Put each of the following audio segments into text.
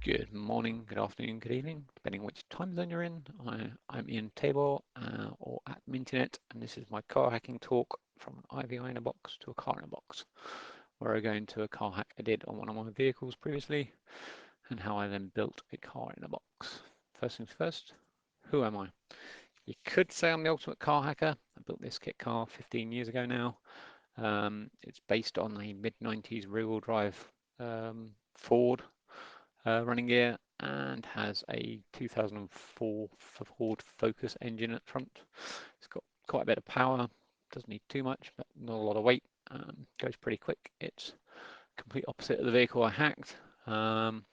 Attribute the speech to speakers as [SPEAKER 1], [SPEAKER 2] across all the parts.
[SPEAKER 1] Good morning, good afternoon, good evening, depending on which time zone you're in. I'm Ian Tabor or at Mintinet, and this is my car hacking talk from an IVI in a box to a car in a box, where I go into a car hack I did on one of my vehicles previously and how I then built a car in a box. First things first, who am I? You could say I'm the ultimate car hacker. I built this kit car 15 years ago now. It's based on a mid-90s rear-wheel drive Ford running gear and has a 2004 Ford Focus engine at front. It's got quite a bit of power, doesn't need too much, but not a lot of weight. Goes pretty quick. It's complete opposite of the vehicle I hacked, and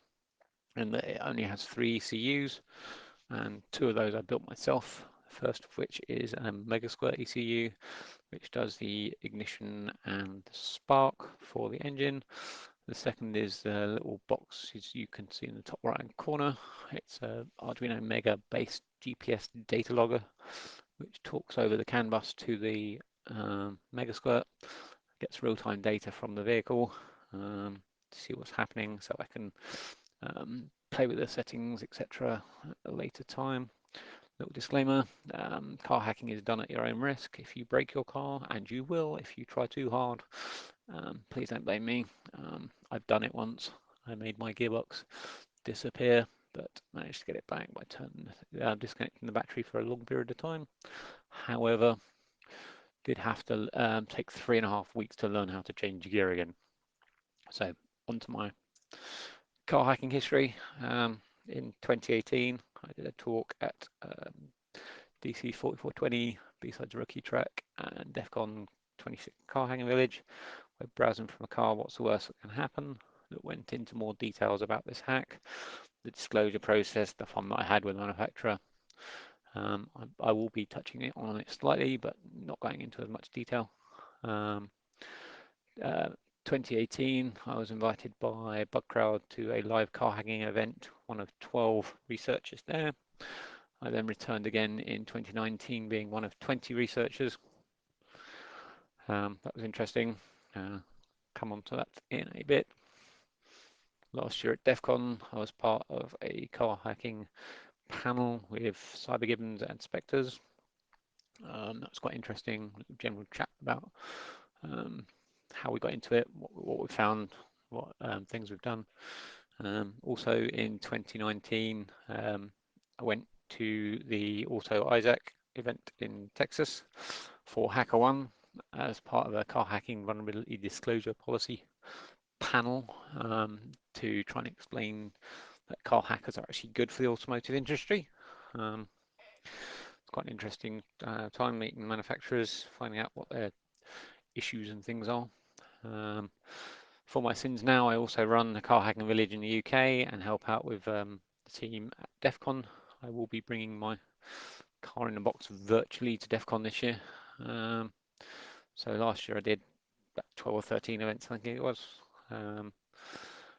[SPEAKER 1] that it only has 3 ECUs, and 2 of those I built myself. The first of which is a Mega Squirt ECU, which does the ignition and the spark for the engine. The second is the little box, as you can see in the top right hand corner. It's a Arduino Mega based GPS data logger, which talks over the CAN bus to the Mega Squirt, gets real-time data from the vehicle to see what's happening, so I can play with the settings, etc. at a later time. Little disclaimer, car hacking is done at your own risk. If you break your car, and you will if you try too hard, please don't blame me. I've done it once. I made my gearbox disappear, but managed to get it back by disconnecting the battery for a long period of time. However, did have to take 3.5 weeks to learn how to change gear again. So onto my car hacking history. In 2018, I did a talk at DC 4420, B-Sides Rookie Track, and DEF CON 26 Car Hacking Village. We're browsing from a car, what's the worst that can happen? That went into more details about this hack, the disclosure process, the fun that I had with the manufacturer. I will be touching on it slightly, but not going into as much detail. 2018, I was invited by Bugcrowd to a live car hacking event, one of 12 researchers there. I then returned again in 2019, being one of 20 researchers. That was interesting. Come on to that in a bit. Last year at DEF CON, I was part of a car hacking panel with Cybergibbons and Spectres. That was quite interesting. General chat about how we got into it, what we found, what things we've done. Also in 2019, I went to the Auto Isaac event in Texas for HackerOne as part of a car hacking vulnerability disclosure policy panel to try and explain that car hackers are actually good for the automotive industry. It's quite an interesting time meeting manufacturers, finding out what their issues and things are. For my sins now, I also run a car hacking village in the UK and help out with the team at DEF CON. I will be bringing my car in a box virtually to DEF CON this year. So last year I did about 12 or 13 events, I think it was.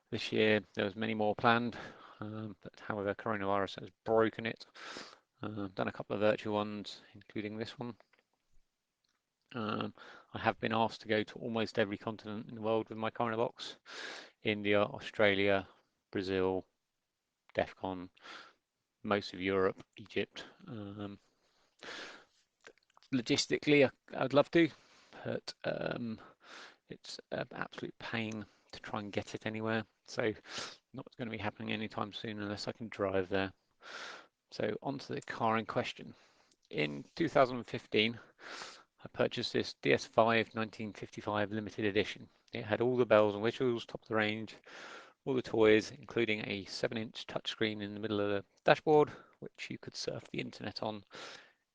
[SPEAKER 1] This year there was many more planned, but however coronavirus has broken it. Done a couple of virtual ones, including this one. I have been asked to go to almost every continent in the world with my car in a box. India, Australia, Brazil, DEF CON, most of Europe, Egypt. Logistically, I'd love to, but it's an absolute pain to try and get it anywhere. So not going to be happening anytime soon unless I can drive there. So onto the car in question. In 2015, I purchased this DS5 1955 limited edition. It had all the bells and whistles, top of the range, all the toys, including a 7-inch touchscreen in the middle of the dashboard, which you could surf the internet on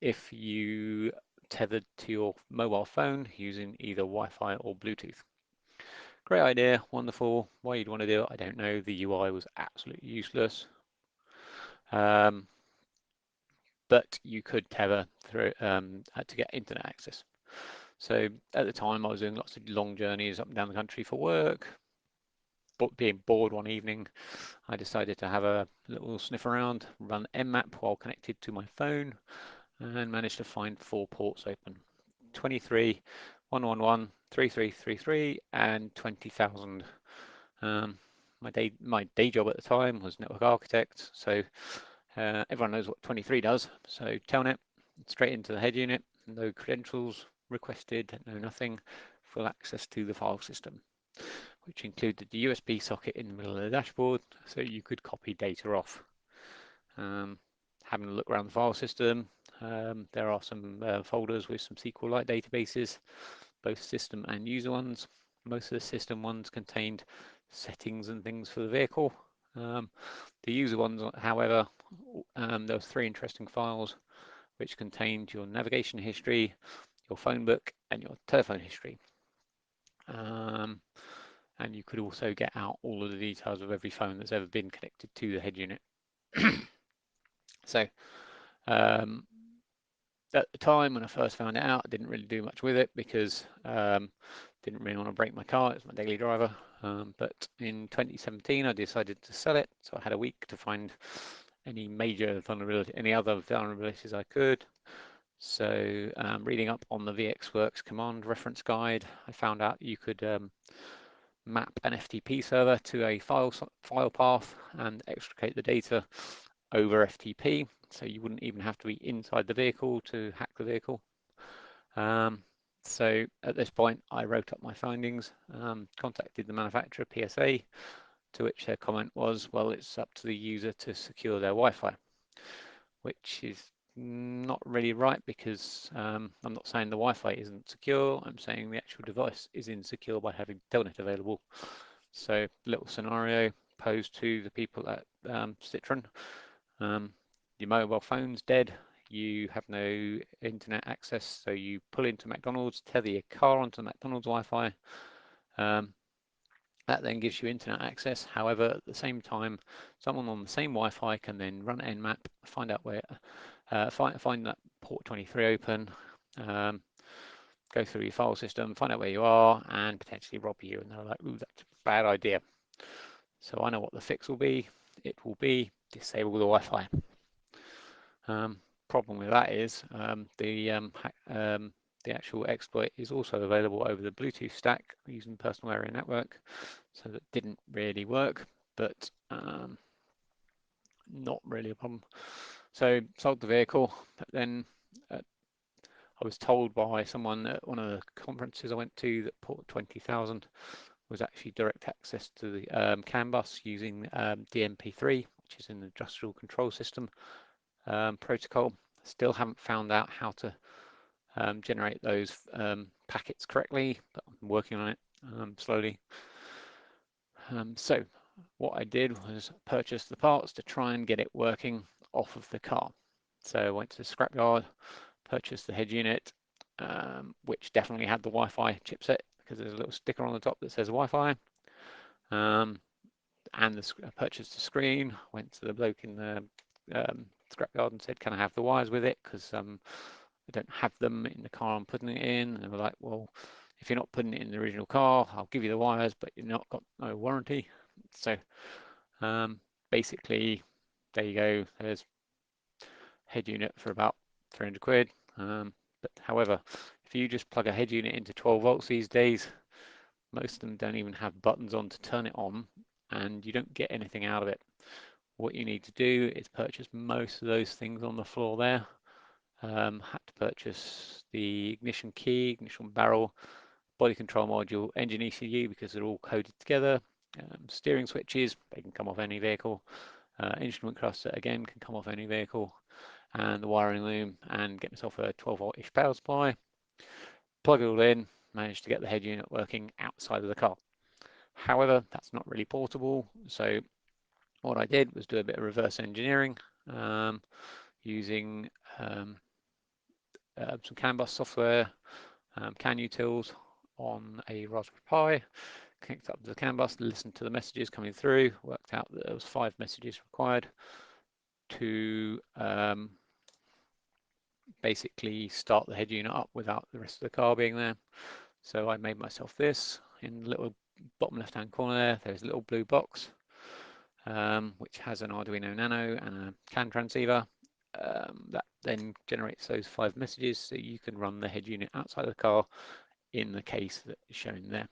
[SPEAKER 1] if you tethered to your mobile phone using either Wi-Fi or Bluetooth. Great idea, wonderful. Why you'd want to do it, I don't know. The UI was absolutely useless. But you could tether through to get internet access. So at the time I was doing lots of long journeys up and down the country for work, but being bored one evening, I decided to have a little sniff around, run Mmap while connected to my phone, and managed to find 4 ports open. 23 111-3333 and 20,000. Um, my day job at the time was network architect, so everyone knows what 23 does. So telnet straight into the head unit, no credentials requested, no nothing, full access to the file system, which included the USB socket in the middle of the dashboard, so you could copy data off. Having a look around the file system, there are some folders with some SQLite databases, both system and user ones. Most of the system ones contained settings and things for the vehicle. The user ones, however, there was 3 interesting files which contained your navigation history, your phone book, and your telephone history. And you could also get out all of the details of every phone that's ever been connected to the head unit. So at the time when I first found it out, I didn't really do much with it because didn't really want to break my car. It's my daily driver. But in 2017, I decided to sell it. So I had a week to find any major vulnerability, any other vulnerabilities I could. So reading up on the VxWorks command reference guide, I found out you could map an FTP server to a file path and extricate the data over FTP, so you wouldn't even have to be inside the vehicle to hack the vehicle. So at this point, I wrote up my findings, contacted the manufacturer, PSA, to which their comment was, well, it's up to the user to secure their Wi-Fi, which is not really right because I'm not saying the Wi-Fi isn't secure, I'm saying the actual device is insecure by having telnet available. So little scenario posed to the people at Citroen. Your mobile phone's dead, you have no internet access, so you pull into McDonald's, tether your car onto McDonald's Wi-Fi. That then gives you internet access. However, at the same time, someone on the same Wi-Fi can then run Nmap, find out where, find that port 23 open, go through your file system, find out where you are, and potentially rob you. And they're like, ooh, that's a bad idea. So I know what the fix will be. It will be disable the Wi-Fi. Problem with that is the actual exploit is also available over the Bluetooth stack using personal area network, so that didn't really work, but not really a problem. So sold the vehicle, but then I was told by someone at one of the conferences I went to that port 20,000 was actually direct access to the CAN bus using DMP3, which is an industrial control system protocol. Still haven't found out how to generate those packets correctly, but I'm working on it slowly. So what I did was purchase the parts to try and get it working off of the car. So I went to the scrapyard, purchased the head unit, which definitely had the Wi-Fi chipset because there's a little sticker on the top that says Wi-Fi. And I purchased the screen, went to the bloke in the scrapyard and said, can I have the wires with it? Because I don't have them in the car I'm putting it in. And they were like, well, if you're not putting it in the original car, I'll give you the wires, but you've not got no warranty. So basically, there you go. There's head unit for about 300 quid. But however, if you just plug a head unit into 12 volts these days, most of them don't even have buttons on to turn it on, and you don't get anything out of it. What you need to do is purchase most of those things on the floor there. Had to purchase the ignition key, ignition barrel, body control module, engine ECU because they're all coded together. Steering switches, they can come off any vehicle. Instrument cluster, again, can come off any vehicle. And the wiring loom, and get myself a 12 volt-ish power supply. Plug it all in, managed to get the head unit working outside of the car. However, that's not really portable, so what I did was do a bit of reverse engineering using some CAN bus software, CAN utils on a Raspberry Pi, connected up to the CAN bus, listened to the messages coming through, worked out that there was 5 messages required to basically start the head unit up without the rest of the car being there. So I made myself this. In the little bottom left hand corner there's a little blue box which has an Arduino Nano and a CAN transceiver. That then generates those 5 messages so you can run the head unit outside of the car in the case that is shown there.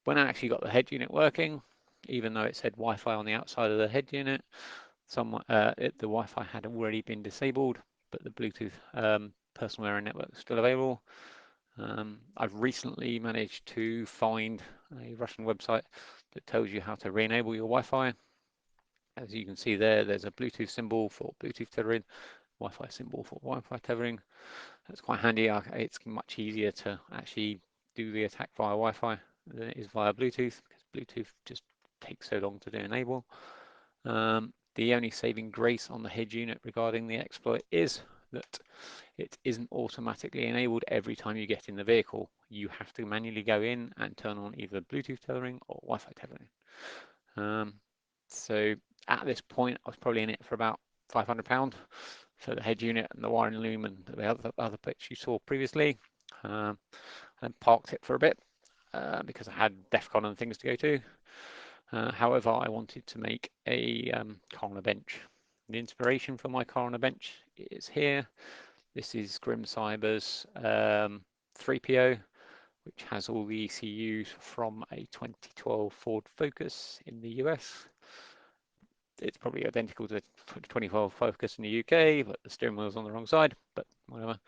[SPEAKER 1] When I actually got the head unit working, even though it said Wi-Fi on the outside of the head unit, the Wi-Fi had already been disabled, but the Bluetooth personal area network was still available. I've recently managed to find a Russian website that tells you how to re-enable your Wi-Fi. As you can see there, there's a Bluetooth symbol for Bluetooth tethering, Wi-Fi symbol for Wi-Fi tethering. That's quite handy. It's much easier to actually do the attack via Wi-Fi than it is via Bluetooth, because Bluetooth just takes so long to do enable. The only saving grace on the head unit regarding the exploit is that it isn't automatically enabled every time you get in the vehicle. You have to manually go in and turn on either Bluetooth tethering or Wi-Fi tethering. So at this point, I was probably in it for about £500 for the head unit and the wiring loom and the other bits you saw previously. And parked it for a bit because I had DEF CON and things to go to. However, I wanted to make a car on a bench. The inspiration for my car on a bench is here. This is Grim Cyber's 3PO, which has all the ECUs from a 2012 Ford Focus in the US. It's probably identical to the 2012 Focus in the UK, but the steering wheel's on the wrong side, but whatever.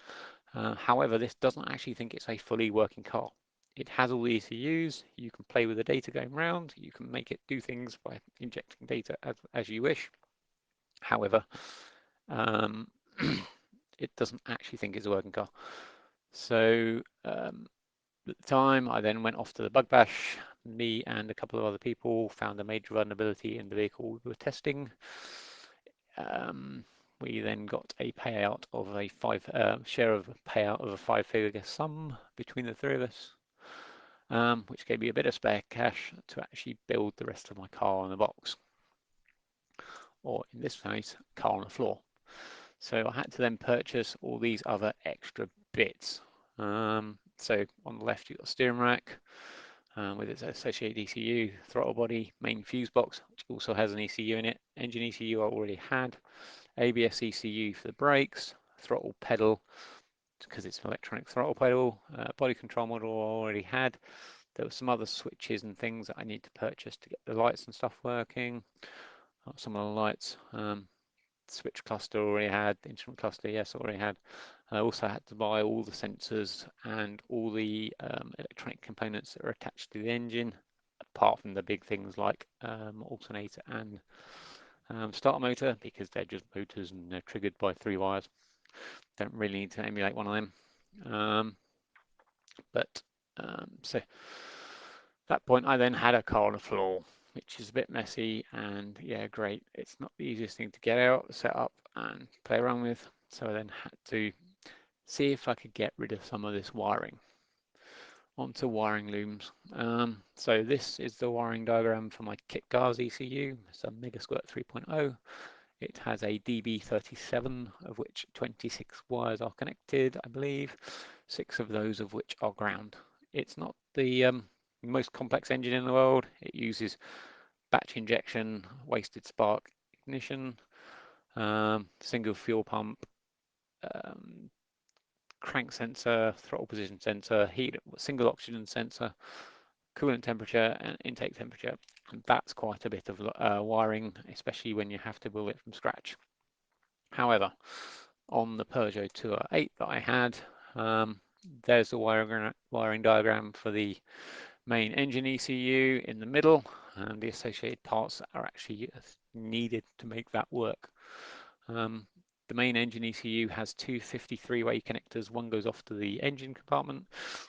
[SPEAKER 1] However, this doesn't actually think it's a fully working car. It has all the ECUs, you can play with the data going around, you can make it do things by injecting data as you wish. However, it doesn't actually think it's a working car. So at the time, I then went off to the bug bash. Me and a couple of other people found a major vulnerability in the vehicle we were testing. We then got a payout of a share of a payout of a 5-figure sum between the three of us, which gave me a bit of spare cash to actually build the rest of my car on the box, or in this case, car on the floor. So I had to then purchase all these other extra bits. So on the left, you've got a steering rack with its associated ECU, throttle body, main fuse box, which also has an ECU in it, engine ECU I already had, ABS ECU for the brakes, throttle pedal, because it's an electronic throttle pedal, body control module I already had. There were some other switches and things that I need to purchase to get the lights and stuff working. Some of the lights, switch cluster already had, instrument cluster, yes, already had. I also had to buy all the sensors and all the electronic components that are attached to the engine, apart from the big things like alternator and starter motor, because they're just motors and they're triggered by 3 wires. Don't really need to emulate one of them. So at that point, I then had a car on the floor, which is a bit messy, and yeah, great. It's not the easiest thing to get out, set up, and play around with. So I then had to see if I could get rid of some of this wiring onto wiring looms. So this is the wiring diagram for my kit Gars ECU. It's a Megasquirt 3.0. It has a DB37, of which 26 wires are connected, I believe, 6 of those of which are ground. It's not the most complex engine in the world. It uses batch injection, wasted spark ignition, single fuel pump, crank sensor, throttle position sensor, single oxygen sensor, coolant temperature and intake temperature. And that's quite a bit of wiring, especially when you have to build it from scratch. However, on the Peugeot 208 that I had, there's the wiring diagram for the main engine ECU in the middle, and the associated parts that are actually needed to make that work. The main engine ECU has 2 53-way connectors. One goes off to the engine compartment,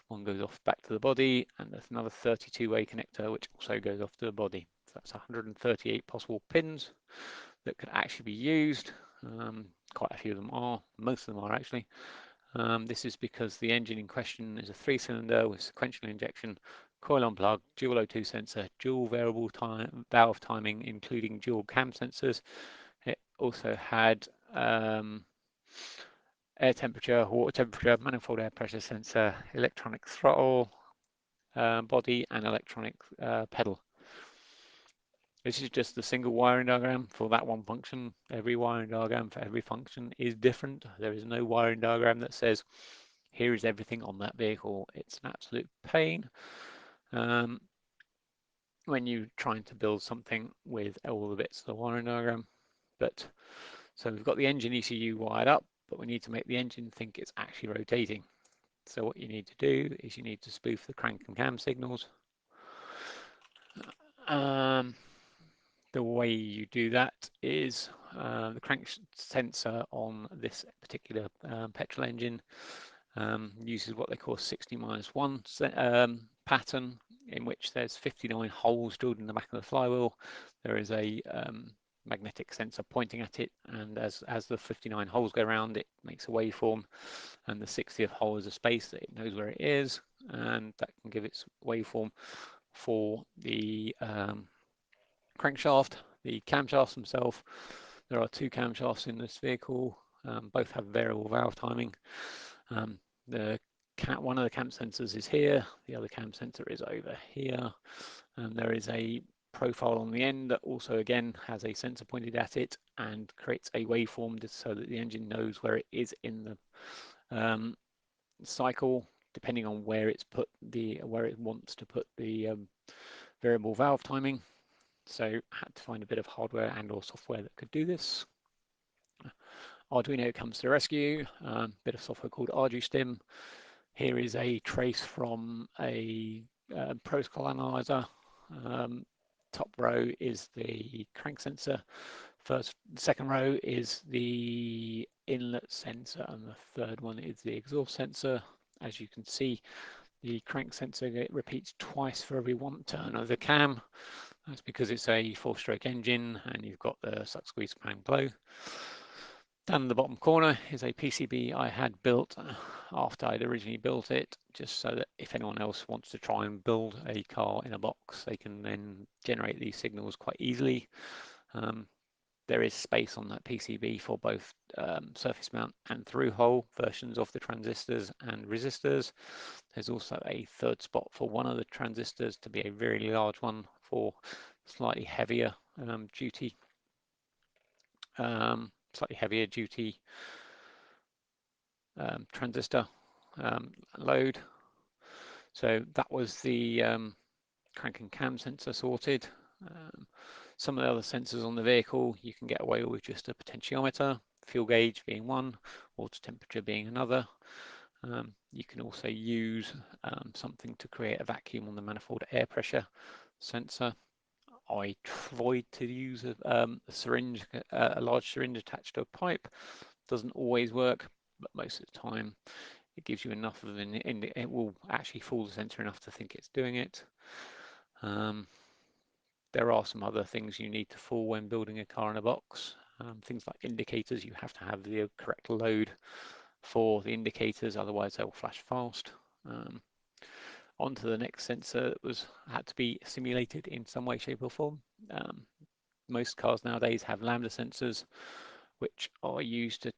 [SPEAKER 1] one goes off back to the body, and there's another 32-way connector which also goes off to the body. So that's 138 possible pins that could actually be used. Quite a few of them are, most of them are actually. This is because the engine in question is a 3-cylinder with sequential injection, coil on plug, dual O2 sensor, dual variable valve timing, including dual cam sensors. It also had air temperature, water temperature, manifold air pressure sensor, electronic throttle body, and electronic pedal. This is just the single wiring diagram for that one function. Every wiring diagram for every function is different. There is no wiring diagram that says Here is everything on that vehicle. It's an absolute pain when you're trying to build something with all the bits of the wiring diagram. But so we've got the engine ECU wired up, but we need to make the engine think it's actually rotating. So what you need to do is you need to spoof the crank and cam signals. Um, the way you do that is the crank sensor on this particular petrol engine uses what they call 60-1 pattern, in which there's 59 holes drilled in the back of the flywheel. There is a magnetic sensor pointing at it, and as the 59 holes go around, it makes a waveform, and the 60th hole is a space that it knows where it is, and that can give its waveform for the crankshaft. The camshafts themselves, there are two camshafts in this vehicle, both have variable valve timing. The one of the cam sensors is here, the other cam sensor is over here, and there is a profile on the end that also again has a sensor pointed at it and creates a waveform so that the engine knows where it is in the cycle, depending on where it wants to put the variable valve timing. So I had to find a bit of hardware and or software that could do this. Arduino comes to the rescue, bit of software called ArduStim. Here is a trace from a protocol analyzer. Top row is the crank sensor. Second row is the inlet sensor, and the third one is the exhaust sensor. As you can see, the crank sensor repeats twice for every one turn of the cam. That's because it's a 4-stroke engine and you've got the suck, squeeze, bang, blow. Down in the bottom corner is a PCB I had built after I'd originally built it, just so that if anyone else wants to try and build a car in a box, they can then generate these signals quite easily. There is space on that PCB for both surface mount and through-hole versions of the transistors and resistors. There's also a third spot for one of the transistors to be a very large one for slightly heavier duty transistor load. So that was the crank and cam sensor sorted. Some of the other sensors on the vehicle, you can get away with just a potentiometer, fuel gauge being one, water temperature being another. You can also use something to create a vacuum on the manifold air pressure sensor. I tried to use a syringe, a large syringe attached to a pipe. Doesn't always work, but most of the time it gives you enough of it will actually fool the sensor enough to think it's doing it. There are some other things you need to fool when building a car in a box. Things like indicators, you have to have the correct load for the indicators, otherwise they'll flash fast. On to the next sensor that had to be simulated in some way, shape or form. Most cars nowadays have lambda sensors, which are used to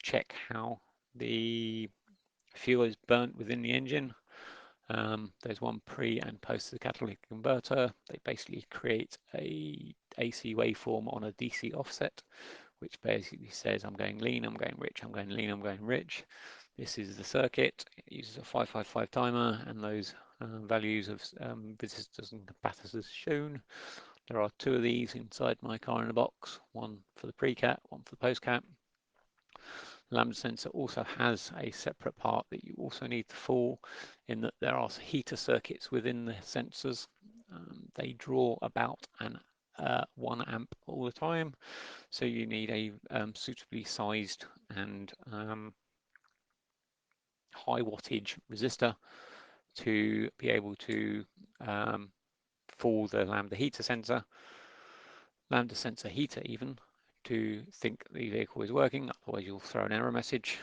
[SPEAKER 1] check how the fuel is burnt within the engine. There's one pre and post the catalytic converter. They basically create a AC waveform on a DC offset, which basically says I'm going lean, I'm going rich, I'm going lean, I'm going rich. This is the circuit. It uses a 555 timer, and those values of resistors and capacitors shown. There are two of these inside my car in a box, one for the pre-cap, one for the post-cap. Lambda sensor also has a separate part that you also need to fool, in that there are heater circuits within the sensors. They draw about 1 amp all the time, so you need a suitably sized and high wattage resistor to be able to fool the lambda heater sensor, lambda sensor heater even, to think the vehicle is working, otherwise you'll throw an error message.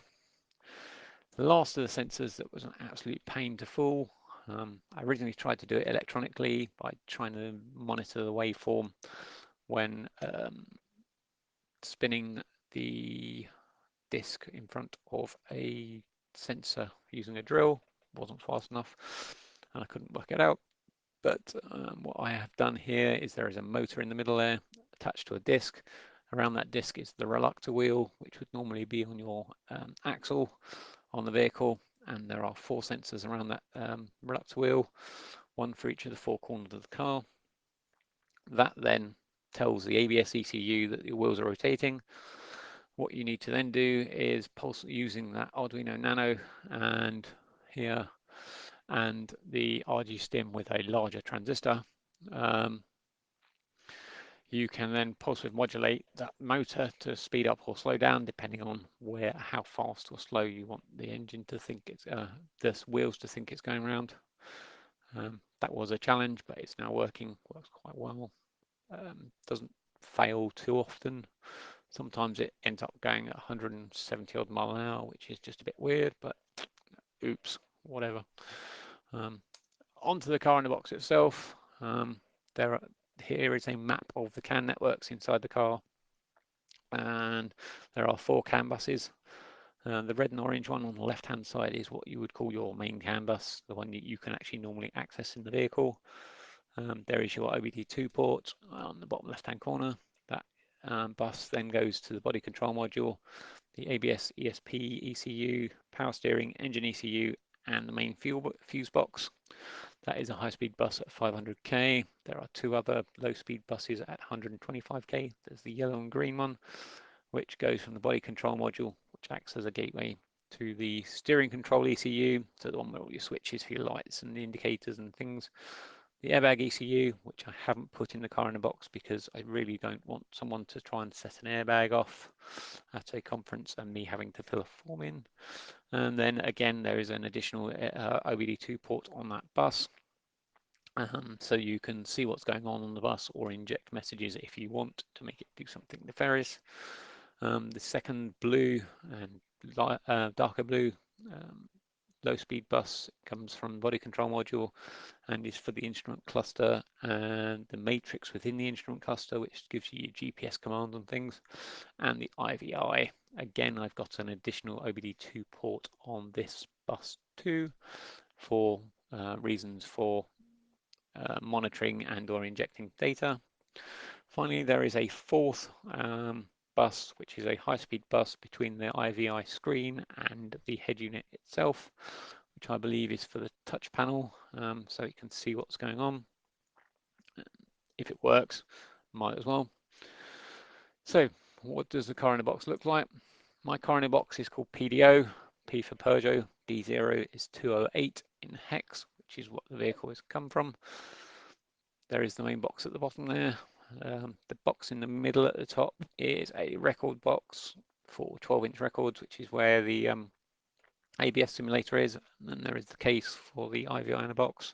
[SPEAKER 1] The last of the sensors that was an absolute pain to fool. I originally tried to do it electronically by trying to monitor the waveform when spinning the disc in front of a sensor using a drill. Wasn't fast enough and I couldn't work it out. But what I have done here is there is a motor in the middle there attached to a disc. Around that disc is the reluctor wheel, which would normally be on your axle on the vehicle, and there are 4 sensors around that reluctor wheel, one for each of the 4 corners of the car. That then tells the ABS ECU that the wheels are rotating. What you need to then do is pulse using that Arduino Nano and here and the RG stim with a larger transistor. You can then pulse width modulate that motor to speed up or slow down depending on how fast or slow you want the engine to think it's the wheels to think it's going around. That was a challenge, but it's now works quite well. Doesn't fail too often. Sometimes it ends up going at 170 odd mile an hour, which is just a bit weird, but oops, whatever. Onto the car in the box itself. Here is a map of the CAN networks inside the car, and there are 4 CAN buses. The red and orange one on the left hand side is what you would call your main CAN bus, the one that you can actually normally access in the vehicle. There is your OBD2 port on the bottom left hand corner. That bus then goes to the body control module, the ABS ESP ECU, power steering, engine ECU, and the main fuse box. That is a high-speed bus at 500k. There are 2 other low-speed buses at 125k. There's the yellow and green one, which goes from the body control module, which acts as a gateway to the steering control ECU, so the one where all your switches for your lights and the indicators and things. The airbag ECU, which I haven't put in the car in a box because I really don't want someone to try and set an airbag off at a conference and me having to fill a form in. And then again, there is an additional OBD2 port on that bus. So you can see what's going on the bus or inject messages if you want to make it do something nefarious. The second blue and darker blue low speed bus comes from the body control module and is for the instrument cluster and the matrix within the instrument cluster, which gives you your GPS commands and things, and the IVI. Again, I've got an additional OBD2 port on this bus too for reasons for monitoring and or injecting data. Finally, there is a 4th bus, which is a high-speed bus between the IVI screen and the head unit itself, which I believe is for the touch panel, so you can see what's going on. If it works, might as well. So what does the car in a box look like? My car in a box is called PDO, P for Peugeot, D0 is 208 in hex, which is what the vehicle has come from. There is the main box at the bottom there. The box in the middle at the top is a record box for 12-inch records, which is where the ABS simulator is, and then there is the case for the IVI in a box.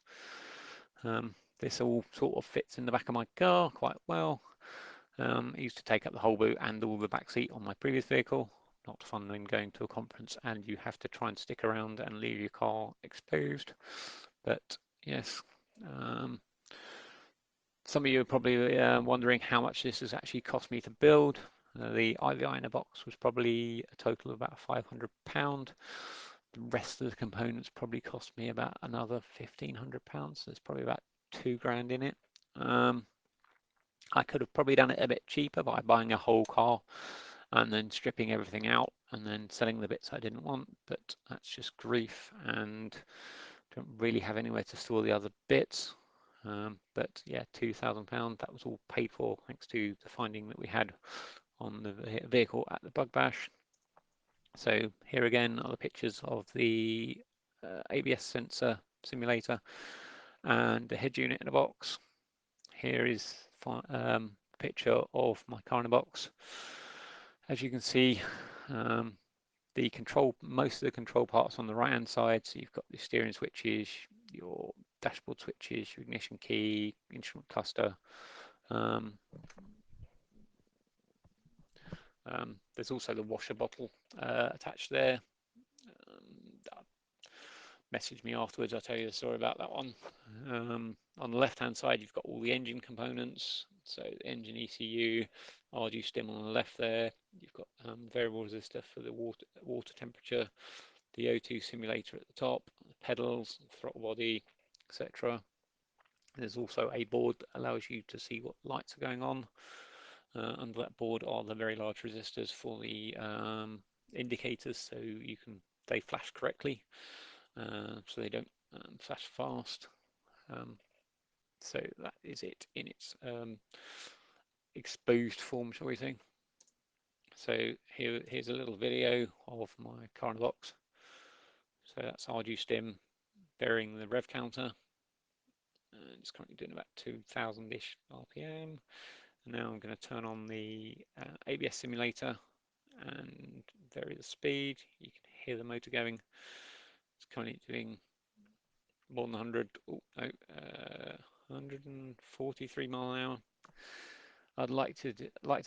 [SPEAKER 1] This all sort of fits in the back of my car quite well. I used to take up the whole boot and all the back seat on my previous vehicle. Not fun when going to a conference and you have to try and stick around and leave your car exposed. But yes, some of you are probably wondering how much this has actually cost me to build. The IVI in a box was probably a total of about £500. The rest of the components probably cost me about another £1,500. So there's probably about £2,000 in it. I could have probably done it a bit cheaper by buying a whole car and then stripping everything out and then selling the bits I didn't want, but that's just grief and don't really have anywhere to store the other bits. But yeah, £2,000, that was all paid for thanks to the finding that we had on the vehicle at the Bug Bash. So here again are the pictures of the ABS sensor simulator and the head unit in a box. Here is a picture of my car in a box. As you can see, most of the control parts on the right hand side. So you've got the steering switches, your dashboard switches, your ignition key, instrument cluster. There's also the washer bottle attached there. Message me afterwards, I'll tell you the story about that one. On the left hand side you've got all the engine components, so the engine ECU, RG stim on the left there. You've got variable resistor for the water temperature, the O2 simulator at the top, the pedals, throttle body, etc. There's also a board that allows you to see what lights are going on. Under that board are the very large resistors for the indicators, so you can they flash correctly, so they don't flash fast. Um, so that is it in its exposed form, shall we say. So here's a little video of my car in a box. So that's RG stim varying the rev counter, and it's currently doing about 2000-ish RPM. And now I'm going to turn on the ABS simulator and vary the speed. You can hear the motor going. It's currently doing more than 100, 143 mile an hour. I'd like to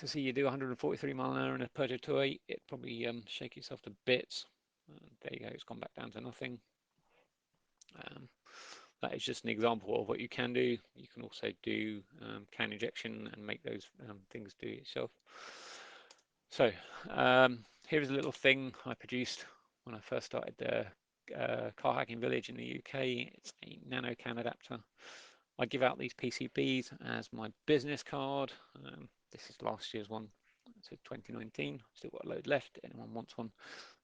[SPEAKER 1] see you do 143 mile an hour in a Peugeot 208. It'd probably shake yourself to bits. There you go, it's gone back down to nothing. Um, that is just an example of what you can do. You can also do can injection and make those things do it yourself. So here's a little thing I produced when I first started the car hacking village in the UK. It's a nano can adapter. I give out these PCBs as my business card. This is last year's one. It's 2019. Still got a load left. Anyone wants one,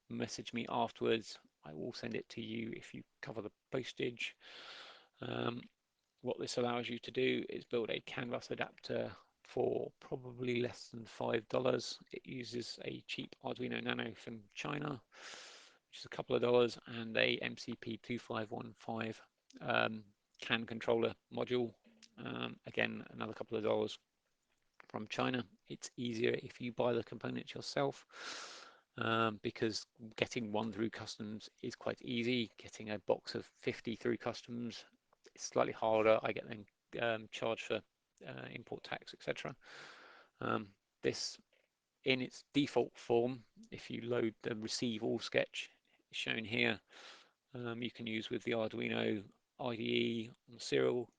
[SPEAKER 1] message me afterwards. I will send it to you if you cover the postage. What this allows you to do is build a canvas adapter for probably less than $5. It uses a cheap Arduino Nano from China, which is a couple of dollars, and a MCP 2515 CAN controller module. Again, another couple of dollars from China. It's easier if you buy the components yourself, because getting one through customs is quite easy. Getting a box of 50 through customs is slightly harder. I get them charged for import tax, etc. This, in its default form, if you load the receive all sketch shown here, you can use with the Arduino IDE on the serial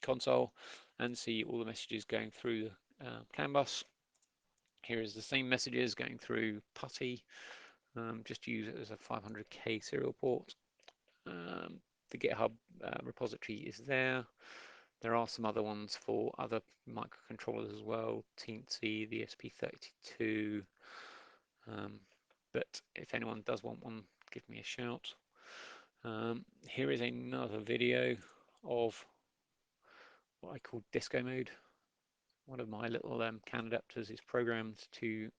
[SPEAKER 1] console and see all the messages going through the CAN bus. Here is the same messages going through PuTTY. Just use it as a 500K serial port. The GitHub repository is there. There are some other ones for other microcontrollers as well, Teensy, the SP32. But if anyone does want one, give me a shout. Here is another video of what I call disco mode. One of my little CAN adapters is programmed to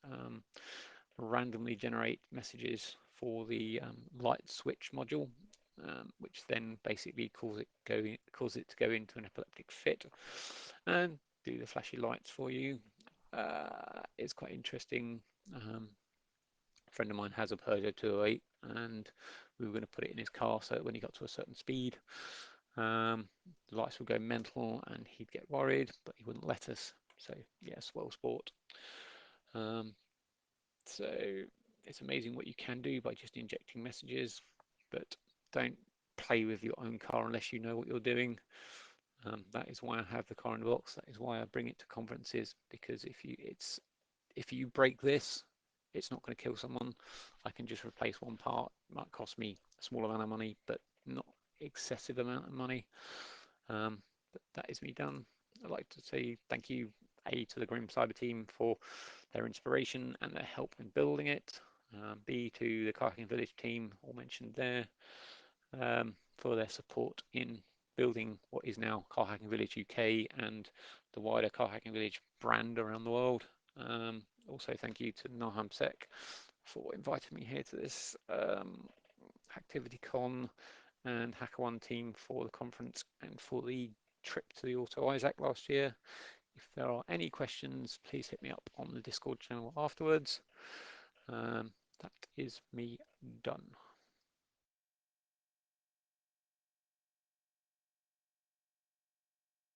[SPEAKER 1] randomly generate messages for the light switch module, which then basically cause it to go into an epileptic fit and do the flashy lights for you. It's quite interesting. A friend of mine has a Peugeot 208, and we were going to put it in his car so that when he got to a certain speed, the lights would go mental and he'd get worried, but he wouldn't let us. So yes, well sport. So it's amazing what you can do by just injecting messages, but don't play with your own car unless you know what you're doing. That is why I have the car in the box. That is why I bring it to conferences, because if you break this, it's not going to kill someone. I can just replace one part. It might cost me a small amount of money, but not excessive amount of money. But that is me done. I'd like to say thank you, A, to the Grim Cyber team for their inspiration and their help in building it. B, to the Car Hacking Village team, all mentioned there, for their support in building what is now Car Hacking Village UK and the wider Car Hacking Village brand around the world. Also, thank you to Naham Sek for inviting me here to this ActivityCon, and HackerOne team for the conference and for the trip to the Auto Isaac last year. If there are any questions, please hit me up on the Discord channel afterwards. That is me done.